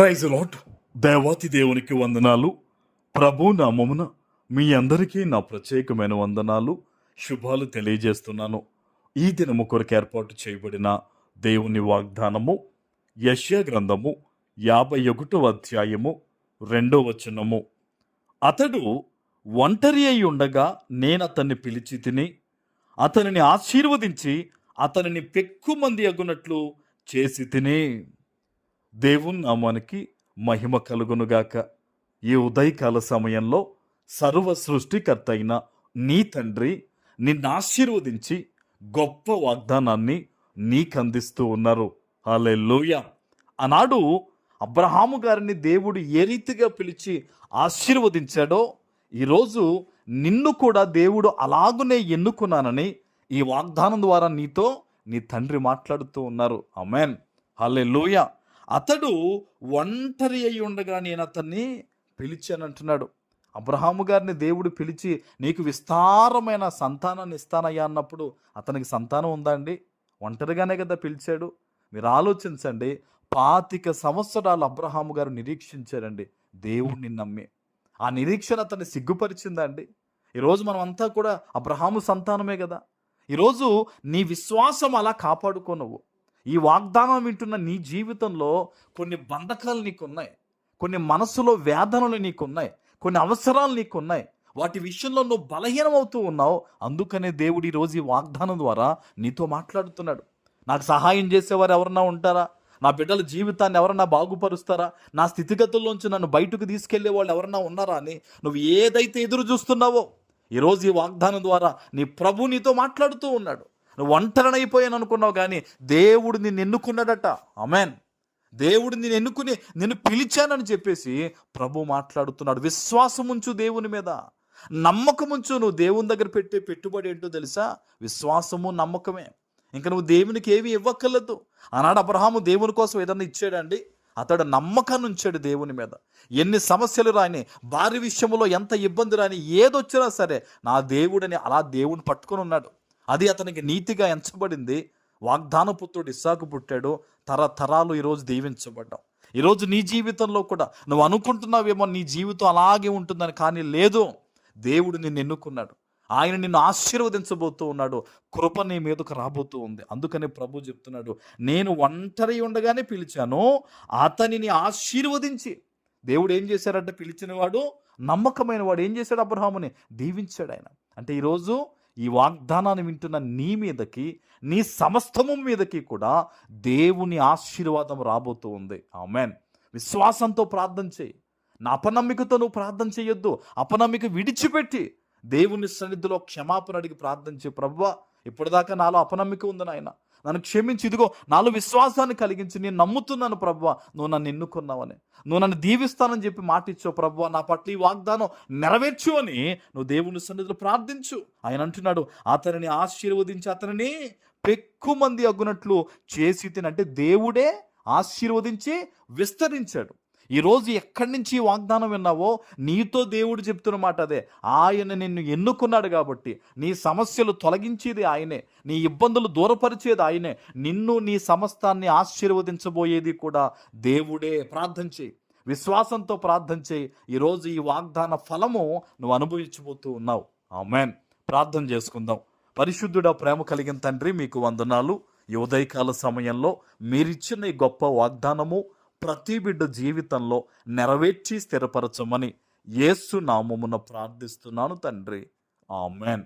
Praise lord. దేవాతి దేవునికి వందనాలు. ప్రభు నామమున మీ అందరికీ నా ప్రత్యేకమైన వందనాలు, శుభాలు తెలియజేస్తున్నాను. ఈ దినము కొరకు ఏర్పాటు చేయబడిన దేవుని వాగ్దానము యెషయా గ్రంథము 51వ అధ్యాయము 2వ వచనము. అతడు ఒంటరి అయి ఉండగా నేను అతన్ని పిలిచి తిని అతనిని ఆశీర్వదించి అతనిని పెక్కుమంది అగునట్లు చేసి తిని. దేవుని నామానికి మహిమ కలుగునుగాక. ఈ ఉదయకాల సమయంలో సర్వ సృష్టికర్త అయిన నీ తండ్రి నిన్ను ఆశీర్వదించి గొప్ప వాగ్దానాన్ని నీకు అందిస్తూ ఉన్నారు. హల్లెలూయా. ఆనాడు అబ్రహాము గారిని దేవుడు ఏ రీతిగా పిలిచి ఆశీర్వదించాడో ఈరోజు నిన్ను కూడా దేవుడు అలాగునే ఎన్నుకున్నానని ఈ వాగ్దానం ద్వారా నీతో నీ తండ్రి మాట్లాడుతూ ఉన్నారు. ఆమేన్. హల్లెలూయా. అతడు ఒంటరి అయి ఉండగా నేను అతన్ని పిలిచానంటున్నాడు. అబ్రహాము గారిని దేవుడు పిలిచి నీకు విస్తారమైన సంతానాన్ని ఇస్తానయ్యా అన్నప్పుడు అతనికి సంతానం ఉందా అండి? ఒంటరిగానే కదా పిలిచాడు. మీరు ఆలోచించండి. 25 సంవత్సరాలు అబ్రహాము గారు నిరీక్షించారండి దేవుణ్ణి నమ్మి. ఆ నిరీక్షణ అతన్ని సిగ్గుపరిచిందా అండి? ఈరోజు మనం అంతా కూడా అబ్రహాము సంతానమే కదా. ఈరోజు నీ విశ్వాసం అలా కాపాడుకో. నువ్వు ఈ వాగ్దానం వింటున్న నీ జీవితంలో కొన్ని బంధకాలు నీకున్నాయి, కొన్ని మనసులో వేదనలు నీకున్నాయి, కొన్ని అవసరాలు నీకున్నాయి. వాటి విషయంలో నువ్వు బలహీనమవుతూ ఉన్నావు. అందుకనే దేవుడు ఈరోజు ఈ వాగ్దానం ద్వారా నీతో మాట్లాడుతున్నాడు. నాకు సహాయం చేసేవారు ఎవరన్నా ఉంటారా? నా బిడ్డల జీవితాన్ని ఎవరన్నా బాగుపరుస్తారా? నా స్థితిగతుల్లోంచి నన్ను బయటకు తీసుకెళ్లే వాళ్ళు ఎవరన్నా ఉన్నారా అని నువ్వు ఏదైతే ఎదురు చూస్తున్నావో ఈరోజు ఈ వాగ్దానం ద్వారా నీ ప్రభు నీతో మాట్లాడుతూ ఉన్నాడు. నువ్వు ఒంటరినైపోయాను అనుకున్నావు, కానీ దేవుడు నిన్ను ఎన్నుకున్నాడట. ఆమేన్. దేవుడు నిన్ను ఎన్నుకుని నిన్ను పిలిచానని చెప్పేసి ప్రభు మాట్లాడుతున్నాడు. విశ్వాసం ఉంచు దేవుని మీద, నమ్మకం ఉంచు. నువ్వు దేవుని దగ్గర పెట్టే పెట్టుబడి ఏంటో తెలుసా? విశ్వాసము, నమ్మకమే. ఇంకా నువ్వు దేవునికి ఏమి ఇవ్వక్కర్లేదు. ఆనాడు అబ్రహాము దేవుని కోసం ఏదన్నా ఇచ్చాడండి? అతడు నమ్మకాన్ని ఉంచాడు దేవుని మీద. ఎన్ని సమస్యలు రాని, భార్య విషయంలో ఎంత ఇబ్బంది రాని, ఏదొచ్చినా సరే నా దేవుడని అలా దేవుని పట్టుకొని ఉన్నాడు. అది అతనికి నీతిగా ఎంచబడింది. వాగ్దాన పుత్రుడు ఇస్సాకు పుట్టాడు. తరతరాలు ఈరోజు దీవించబడ్డాం. ఈరోజు నీ జీవితంలో కూడా నువ్వు అనుకుంటున్నావేమో నీ జీవితం అలాగే ఉంటుందని, కానీ లేదు. దేవుడు నిన్ను ఎన్నుకున్నాడు. ఆయన నిన్ను ఆశీర్వదించబోతూ ఉన్నాడు. కృప నీ మీదకు రాబోతూ ఉంది. అందుకని ప్రభు చెప్తున్నాడు, నేను ఒంటరి ఉండగానే పిలిచాను, అతనిని ఆశీర్వదించి. దేవుడు ఏం చేశాడంటే, పిలిచిన వాడు నమ్మకమైన వాడు ఏం చేశాడు? అబ్రహాముని దీవించాడు ఆయన. అంటే ఈరోజు ఈ వాగ్దానాన్ని వింటున్న నీ మీదకి, నీ సమస్తము మీదకి కూడా దేవుని ఆశీర్వాదం రాబోతూ ఉంది. ఆమేన్. విశ్వాసంతో ప్రార్థన చేయి. నా అపనమ్మికతో నువ్వు ప్రార్థన చేయొద్దు. అపనమ్మిక విడిచిపెట్టి దేవుని సన్నిధిలో క్షమాపణ అడిగి ప్రార్థన చేయి. ప్రభువా, ఇప్పటిదాకా నాలో అపనమ్మిక ఉంది నాయన, నన్ను క్షమించి, ఇదిగో నాలో విశ్వాసాన్ని కలిగించి నేను నమ్ముతున్నాను ప్రభువా, నువ్వు నన్ను ఎన్నుకున్నావని, నువ్వు నన్ను దీవిస్తానని చెప్పి మాట ఇచ్చావు ప్రభువా, నా పట్ల ఈ వాగ్దానం నెరవేర్చు అని నువ్వు దేవుని సన్నిధిలో ప్రార్థించు. ఆయన అంటున్నాడు, అతనిని ఆశీర్వదించి అతనిని పెక్కుమంది అగునట్లు చేసి తినంటే దేవుడే ఆశీర్వదించి విస్తరించాడు. ఈరోజు ఎక్కడి నుంచి వాగ్దానం విన్నావో నీతో దేవుడు చెప్తున్న మాట అదే. ఆయన నిన్ను ఎన్నుకున్నాడు కాబట్టి నీ సమస్యలు తొలగించేది ఆయనే, నీ ఇబ్బందులు దూరపరిచేది ఆయనే, నిన్ను నీ సమస్తాన్ని ఆశీర్వదించబోయేది కూడా దేవుడే. ప్రార్థన చేయి, విశ్వాసంతో ప్రార్థన చేయి. ఈరోజు ఈ వాగ్దాన ఫలము నువ్వు అనుభవించబోతూ ఉన్నావు. ఆమేన్. ప్రార్థన చేసుకుందాం. పరిశుద్ధుడా, ప్రేమ కలిగిన తండ్రి, మీకు వందనాలు. ఈ ఉదయకాల సమయంలో మీరిచ్చిన ఈ గొప్ప వాగ్దానము ప్రతి బిడ్డ జీవితంలో నెరవేర్చి స్థిరపరచమని యేసు నామమున ప్రార్థిస్తున్నాను తండ్రి. ఆమేన్.